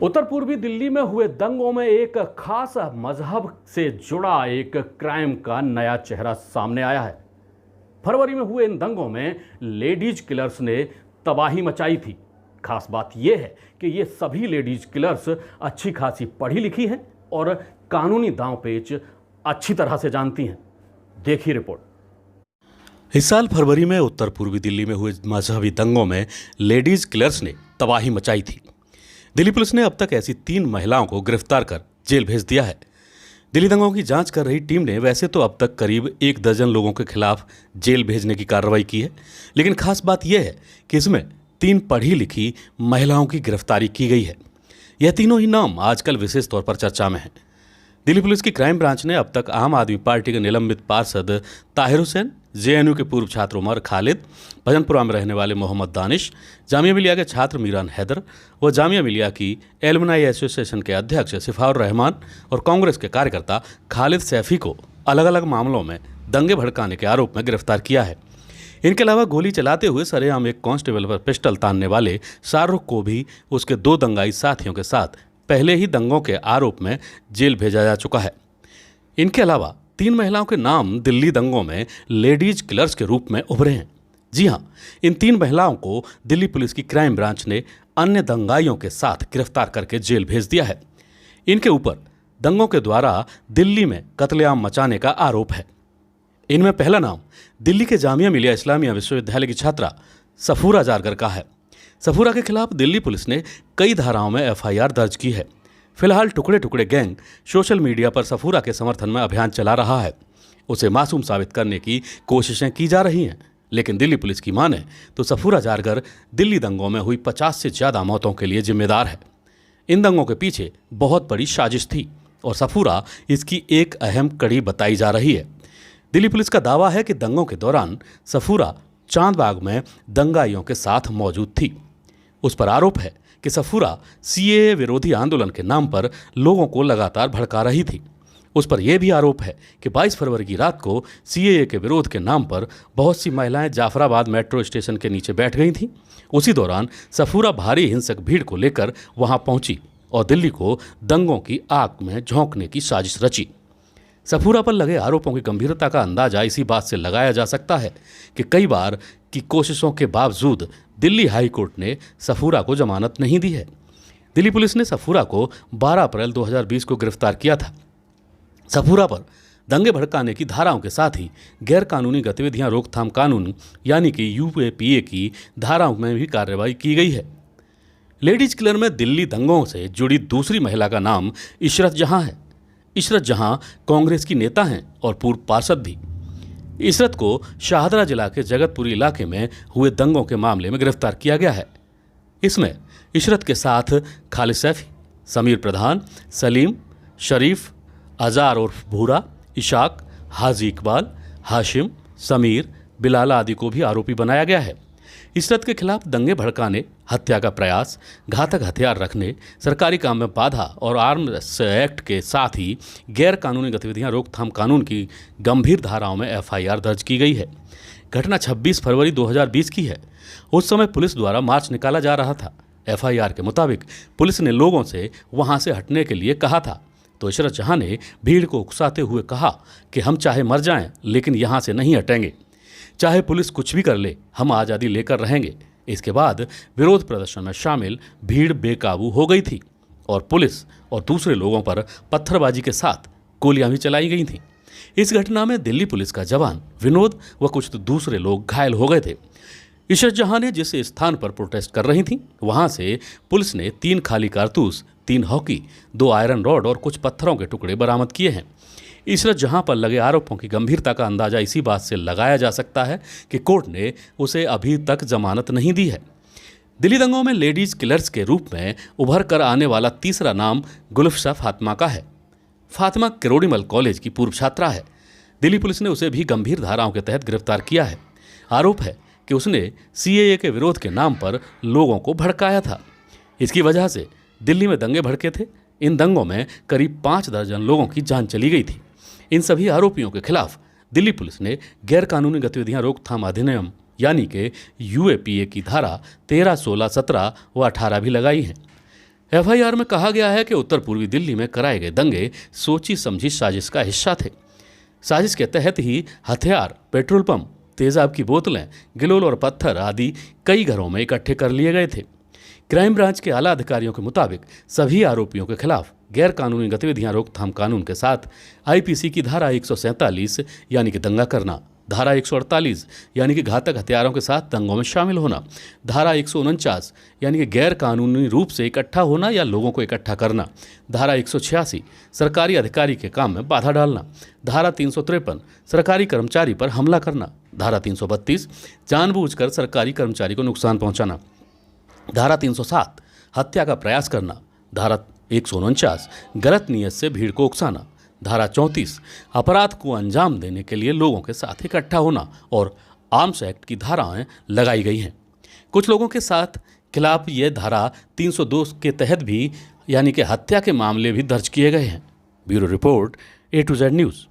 उत्तर पूर्वी दिल्ली में हुए दंगों में एक खास मजहब से जुड़ा एक क्राइम का नया चेहरा सामने आया है। फरवरी में हुए इन दंगों में लेडीज किलर्स ने तबाही मचाई थी। खास बात यह है कि ये सभी लेडीज किलर्स अच्छी खासी पढ़ी लिखी हैं और कानूनी दांव पेच अच्छी तरह से जानती हैं। देखिए रिपोर्ट। इस साल फरवरी में उत्तर पूर्वी दिल्ली में हुए मजहबी दंगों में लेडीज किलर्स ने तबाही मचाई थी। दिल्ली पुलिस ने अब तक ऐसी 3 महिलाओं को गिरफ्तार कर जेल भेज दिया है। दिल्ली दंगों की जांच कर रही टीम ने वैसे तो अब तक करीब 1 दर्जन लोगों के खिलाफ जेल भेजने की कार्रवाई की है, लेकिन खास बात यह है कि इसमें 3 पढ़ी लिखी महिलाओं की गिरफ्तारी की गई है। यह तीनों ही नाम आजकल विशेष तौर पर चर्चा में हैं। दिल्ली पुलिस की क्राइम ब्रांच ने अब तक आम आदमी पार्टी के निलंबित पार्षद ताहिर हुसैन, जेएनयू के पूर्व छात्र उमर खालिद, भजनपुरा में रहने वाले मोहम्मद दानिश, जामिया मिलिया के छात्र मीरान हैदर व जामिया मिलिया की एलुमनाई एसोसिएशन के अध्यक्ष सिफाउर रहमान और कांग्रेस के कार्यकर्ता खालिद सैफी को अलग अलग मामलों में दंगे भड़काने के आरोप में गिरफ्तार किया है। इनके अलावा गोली चलाते हुए सरेआम एक कांस्टेबल पर पिस्टल तानने वाले शाहरुख को भी उसके 2 दंगाई साथियों के साथ पहले ही दंगों के आरोप में जेल भेजा जा चुका है। इनके अलावा 3 महिलाओं के नाम दिल्ली दंगों में लेडीज किलर्स के रूप में उभरे हैं। जी हां, इन 3 महिलाओं को दिल्ली पुलिस की क्राइम ब्रांच ने अन्य दंगाइयों के साथ गिरफ्तार करके जेल भेज दिया है। इनके ऊपर दंगों के द्वारा दिल्ली में कत्लेआम मचाने का आरोप है। इनमें पहला नाम दिल्ली के जामिया मिलिया इस्लामिया विश्वविद्यालय की छात्रा सफूरा जारगर का है। सफूरा के खिलाफ दिल्ली पुलिस ने कई धाराओं में एफआईआर दर्ज की है। फिलहाल टुकड़े टुकड़े गैंग सोशल मीडिया पर सफूरा के समर्थन में अभियान चला रहा है। उसे मासूम साबित करने की कोशिशें की जा रही हैं, लेकिन दिल्ली पुलिस की माने तो सफूरा जारगर दिल्ली दंगों में हुई 50 से ज़्यादा मौतों के लिए जिम्मेदार है। इन दंगों के पीछे बहुत बड़ी साजिश थी और सफूरा इसकी एक अहम कड़ी बताई जा रही है। दिल्ली पुलिस का दावा है कि दंगों के दौरान सफूरा चांदबाग में दंगाइयों के साथ मौजूद थी। उस पर आरोप है कि सफूरा सीएए विरोधी आंदोलन के नाम पर लोगों को लगातार भड़का रही थी। उस पर यह भी आरोप है कि 22 फरवरी की रात को सीएए के विरोध के नाम पर बहुत सी महिलाएं जाफराबाद मेट्रो स्टेशन के नीचे बैठ गई थीं। उसी दौरान सफूरा भारी हिंसक भीड़ को लेकर वहां पहुंची और दिल्ली को दंगों की आग में झोंकने की साजिश रची। सफूरा पर लगे आरोपों की गंभीरता का अंदाजा इसी बात से लगाया जा सकता है कि कई बार की कोशिशों के बावजूद दिल्ली हाई कोर्ट ने सफूरा को जमानत नहीं दी है। दिल्ली पुलिस ने सफूरा को 12 अप्रैल 2020 को गिरफ्तार किया था। सफूरा पर दंगे भड़काने की धाराओं के साथ ही गैर कानूनी गतिविधियां रोकथाम कानून यानी कि यूएपीए की धाराओं में भी कार्रवाई की गई है। लेडीज किलर में दिल्ली दंगों से जुड़ी दूसरी महिला का नाम इशरत जहां है। इशरत जहां कांग्रेस की नेता हैं और पूर्व पार्षद भी। इशरत को शाहदरा जिला के जगतपुरी इलाके में हुए दंगों के मामले में गिरफ्तार किया गया है। इसमें इशरत के साथ खालिद सैफी, समीर प्रधान, सलीम, शरीफ, अजार उर्फ भूरा, इशाक, हाजी इकबाल, हाशिम, समीर, बिलाला आदि को भी आरोपी बनाया गया है। इशरत के खिलाफ दंगे भड़काने, हत्या का प्रयास, घातक हथियार रखने, सरकारी काम में बाधा और आर्म्स एक्ट के साथ ही गैर कानूनी गतिविधियां रोकथाम कानून की गंभीर धाराओं में एफआईआर दर्ज की गई है। घटना 26 फरवरी 2020 की है। उस समय पुलिस द्वारा मार्च निकाला जा रहा था। एफआईआर के मुताबिक पुलिस ने लोगों से वहां से हटने के लिए कहा था, तो इशरत जहां ने भीड़ को उकसाते हुए कहा कि हम चाहे मर जाएं लेकिन यहां से नहीं हटेंगे, चाहे पुलिस कुछ भी कर ले, हम आज़ादी लेकर रहेंगे। इसके बाद विरोध प्रदर्शन में शामिल भीड़ बेकाबू हो गई थी और पुलिस और दूसरे लोगों पर पत्थरबाजी के साथ गोलियां भी चलाई गई थीं। इस घटना में दिल्ली पुलिस का जवान विनोद व कुछ दूसरे लोग घायल हो गए थे। इशरत जहां ने जिस स्थान पर प्रोटेस्ट कर रही थीं, वहां से पुलिस ने 3 खाली कारतूस, 3 हॉकी, 2 आयरन रॉड और कुछ पत्थरों के टुकड़े बरामद किए हैं। इशरत जहां पर लगे आरोपों की गंभीरता का अंदाजा इसी बात से लगाया जा सकता है कि कोर्ट ने उसे अभी तक जमानत नहीं दी है। दिल्ली दंगों में लेडीज किलर्स के रूप में उभर कर आने वाला तीसरा नाम गुलफशा फातिमा का है। फातिमा किरोड़ीमल कॉलेज की पूर्व छात्रा है। दिल्ली पुलिस ने उसे भी गंभीर धाराओं के तहत गिरफ्तार किया है। आरोप है कि उसने सीएए के विरोध के नाम पर लोगों को भड़काया था। इसकी वजह से दिल्ली में दंगे भड़के थे। इन दंगों में करीब 5 दर्जन लोगों की जान चली गई थी। इन सभी आरोपियों के खिलाफ दिल्ली पुलिस ने गैर कानूनी गतिविधियां रोकथाम अधिनियम यानी कि यूएपीए की धारा 13, 16, 17 व 18 भी लगाई हैं। एफआईआर में कहा गया है कि उत्तर पूर्वी दिल्ली में कराए गए दंगे सोची समझी साजिश का हिस्सा थे। साजिश के तहत ही हथियार, पेट्रोल पंप, तेजाब की बोतलें, गिलोल और पत्थर आदि कई घरों में इकट्ठे कर लिए गए थे। क्राइम ब्रांच के आला अधिकारियों के मुताबिक सभी आरोपियों के खिलाफ गैर कानूनी गतिविधियां रोकथाम कानून के साथ आईपीसी की धारा 147 यानी कि दंगा करना, धारा 148 यानी कि घातक हथियारों के साथ दंगों में शामिल होना, धारा 149 यानी कि गैर कानूनी रूप से इकट्ठा होना या लोगों को इकट्ठा करना, धारा 186 सरकारी अधिकारी के काम में बाधा डालना, धारा 353 सरकारी कर्मचारी पर हमला करना, धारा 332 जानबूझकर सरकारी कर्मचारी को नुकसान पहुंचाना, धारा 307 हत्या का प्रयास करना, धारा 149 गलत नीयत से भीड़ को उकसाना, धारा 34 अपराध को अंजाम देने के लिए लोगों के साथ इकट्ठा होना और आर्म्स एक्ट की धाराएं लगाई गई हैं। कुछ लोगों के साथ खिलाफ ये धारा 302 के तहत भी यानी कि हत्या के मामले भी दर्ज किए गए हैं। Bureau report A to Z news.